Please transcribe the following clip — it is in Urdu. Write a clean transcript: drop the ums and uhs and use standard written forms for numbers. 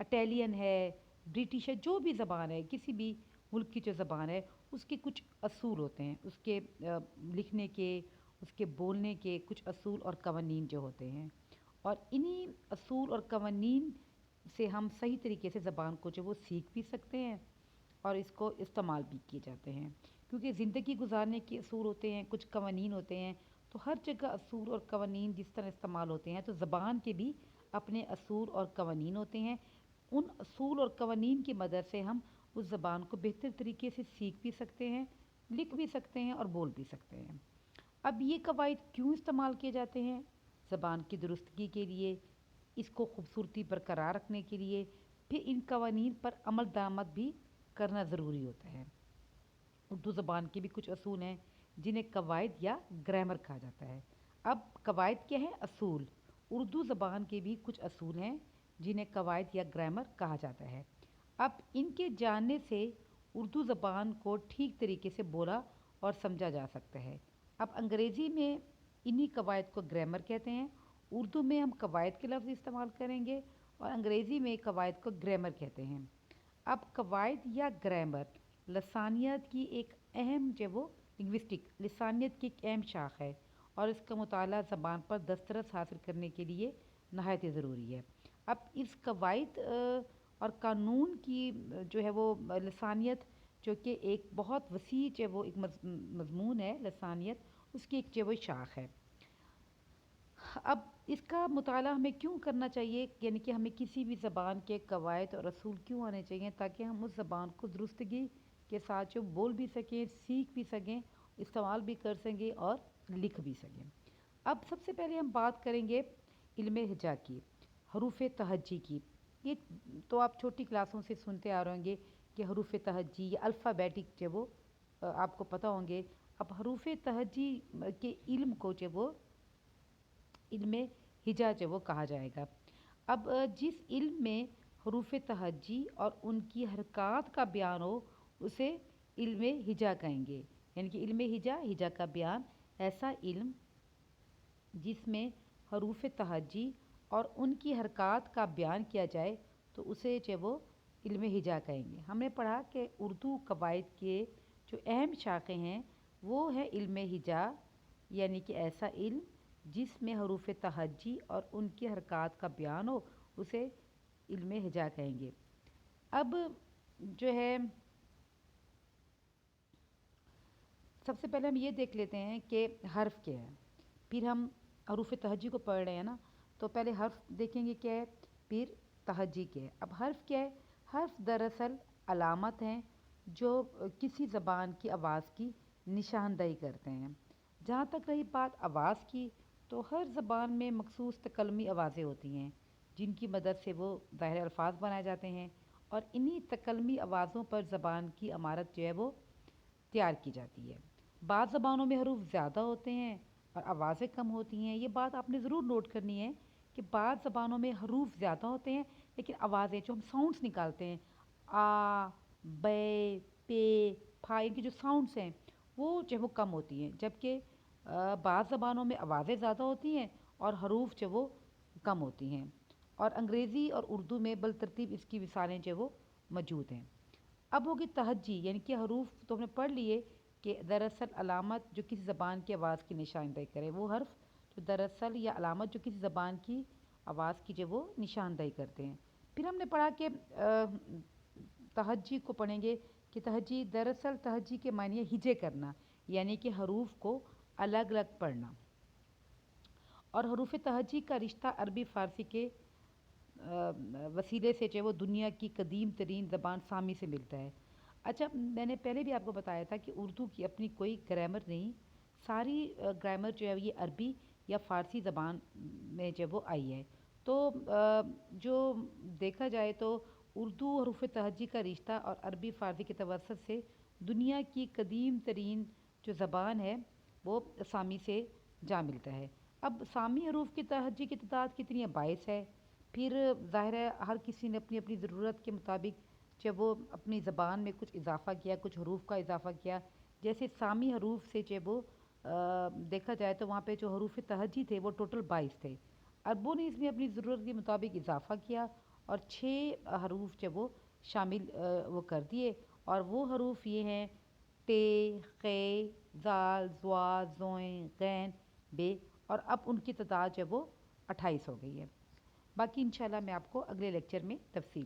اٹیلین ہے، برٹش ہے، جو بھی زبان ہے، کسی بھی ملک کی جو زبان ہے اس کے کچھ اصول ہوتے ہیں، اس کے لکھنے کے، اس کے بولنے کے کچھ اصول اور قوانین جو ہوتے ہیں، اور انہی اصول اور قوانین سے ہم صحیح طریقے سے زبان کو جو وہ سیکھ بھی سکتے ہیں اور اس کو استعمال بھی کیے جاتے ہیں، کیونکہ زندگی گزارنے کے اصول ہوتے ہیں، کچھ قوانین ہوتے ہیں، تو ہر جگہ اصول اور قوانین جس طرح استعمال ہوتے ہیں تو زبان کے بھی اپنے اصول اور قوانین ہوتے ہیں۔ ان اصول اور قوانین کی مدد سے ہم اس زبان کو بہتر طریقے سے سیکھ بھی سکتے ہیں، لکھ بھی سکتے ہیں اور بول بھی سکتے ہیں۔ اب یہ قواعد کیوں استعمال کیے جاتے ہیں؟ زبان کی درستگی کے لیے، اس کو خوبصورتی برقرار رکھنے کے لیے، پھر ان قوانین پر عمل درآمد بھی کرنا ضروری ہوتا ہے۔ اردو زبان کے بھی کچھ اصول ہیں جنہیں قواعد یا گرامر کہا جاتا ہے۔ اب قواعد کیا ہیں؟ اصول۔ اردو زبان کے بھی کچھ اصول ہیں جنہیں قواعد یا گرامر کہا جاتا ہے۔ اب ان کے جاننے سے اردو زبان کو ٹھیک طریقے سے بولا اور سمجھا جا سکتا ہے۔ اب انگریزی میں انہی قواعد کو گرامر کہتے ہیں، اردو میں ہم قواعد کے لفظ استعمال کریں گے اور انگریزی میں قواعد کو گرامر کہتے ہیں۔ اب قواعد یا گرامر لسانیات کی ایک اہم جو وہ لنگوسٹک لسانیت کی ایک اہم شاخ ہے، اور اس کا مطالعہ زبان پر دسترس حاصل کرنے کے لیے نہایت ضروری ہے۔ اب اس قواعد اور قانون کی جو ہے وہ لسانیت، جو کہ ایک بہت وسیع جو وہ ایک مضمون ہے لسانیت، اس کی ایک جو وہ شاخ ہے۔ اب اس کا مطالعہ ہمیں کیوں کرنا چاہیے، یعنی کہ ہمیں کسی بھی زبان کے قواعد اور اصول کیوں آنے چاہیے، تاکہ ہم اس زبان کو درستگی کے ساتھ جو بول بھی سکیں، سیکھ بھی سکیں، استعمال بھی کر سکیں اور لکھ بھی سکیں۔ اب سب سے پہلے ہم بات کریں گے علم ہجا کی، حروف تہجی کی۔ یہ تو آپ چھوٹی کلاسوں سے سنتے آ رہے ہوں گے کہ حروف تہجی یا الفابیٹک جو وہ آپ کو پتہ ہوں گے۔ اب حروف تہجی کے علم کو جو وہ علم ہجا جو وہ کہا جائے گا۔ اب جس علم میں حروف تہجی اور ان کی حرکات کا بیان ہو اسے علم ہجا کہیں گے، یعنی کہ علم ہجا، ہجا کا بیان، ایسا علم جس میں حروف تہجی اور ان کی حرکات کا بیان کیا جائے تو اسے جو وہ علم ہجا کہیں گے۔ ہم نے پڑھا کہ اردو قواعد کے جو اہم شاخیں ہیں وہ ہے علم ہجا، یعنی کہ ایسا علم جس میں حروف تہجی اور ان کی حرکات کا بیان ہو اسے علم ہجا کہیں گے۔ اب جو ہے سب سے پہلے ہم یہ دیکھ لیتے ہیں کہ حرف کیا ہے، پھر ہم حروف تہجی کو پڑھ رہے ہیں نا، تو پہلے حرف دیکھیں گے کیا ہے، پھر تہجی کیا ہے۔ اب حرف کیا ہے؟ حرف دراصل علامت ہیں جو کسی زبان کی آواز کی نشاندہی کرتے ہیں۔ جہاں تک رہی بات آواز کی، تو ہر زبان میں مخصوص تکلمی آوازیں ہوتی ہیں جن کی مدد سے وہ ظاہر الفاظ بنائے جاتے ہیں، اور انہی تکلمی آوازوں پر زبان کی عمارت جو ہے وہ تیار کی جاتی ہے۔ بعض زبانوں میں حروف زیادہ ہوتے ہیں اور آوازیں کم ہوتی ہیں۔ یہ بات آپ نے ضرور نوٹ کرنی ہے کہ بعض زبانوں میں حروف زیادہ ہوتے ہیں لیکن آوازیں جو ہم ساؤنڈس نکالتے ہیں، آ، بے، پے، پھا، ان کی جو ساؤنڈس ہیں وہ جو ہے وہ کم ہوتی ہیں، جبکہ بعض زبانوں میں آوازیں زیادہ ہوتی ہیں اور حروف جو وہ کم ہوتی ہیں، اور انگریزی اور اردو میں بالترتیب اس کی مثالیں جو وہ موجود ہیں۔ اب ہوگی تہجی، یعنی کہ حروف تو ہم نے پڑھ لیے کہ دراصل علامت جو کسی زبان کی آواز کی نشاندہی کرے، وہ حرف جو دراصل یا علامت جو کسی زبان کی آواز کی جو وہ نشاندہی کرتے ہیں۔ پھر ہم نے پڑھا کہ تہجی کو پڑھیں گے کہ تہجی دراصل تہجی کے معنی ہے ہجے کرنا، یعنی کہ حروف کو الگ الگ پڑھنا، اور حروف تہجی کا رشتہ عربی فارسی کے وسیلے سے جو وہ دنیا کی قدیم ترین زبان سامی سے ملتا ہے۔ اچھا، میں نے پہلے بھی آپ کو بتایا تھا کہ اردو کی اپنی کوئی گرامر نہیں، ساری گرامر جو ہے یہ عربی یا فارسی زبان میں جو وہ آئی ہے۔ تو جو دیکھا جائے تو اردو حروف تہجی کا رشتہ اور عربی فارسی کے توسط سے دنیا کی قدیم ترین جو زبان ہے وہ سامی سے جا ملتا ہے۔ اب سامی حروف کی تہجی کی تعداد کتنی ہے؟ 22 ہے۔ پھر ظاہر ہے ہر کسی نے اپنی اپنی ضرورت کے مطابق جب وہ اپنی زبان میں کچھ اضافہ کیا، کچھ حروف کا اضافہ کیا، جیسے سامی حروف سے جب وہ دیکھا جائے تو وہاں پہ جو حروف تہجی تھے وہ ٹوٹل 22 تھے، عربوں نے اس میں اپنی ضرورت کے مطابق اضافہ کیا اور 6 حروف جب وہ شامل وہ کر دیے، اور وہ حروف یہ ہیں ٹے، قے، زال، زوا، زوئیں، غین، بے، اور اب ان کی تعداد جب وہ 28 ہو گئی ہے۔ باقی انشاءاللہ میں آپ کو اگلے لیکچر میں تفصیل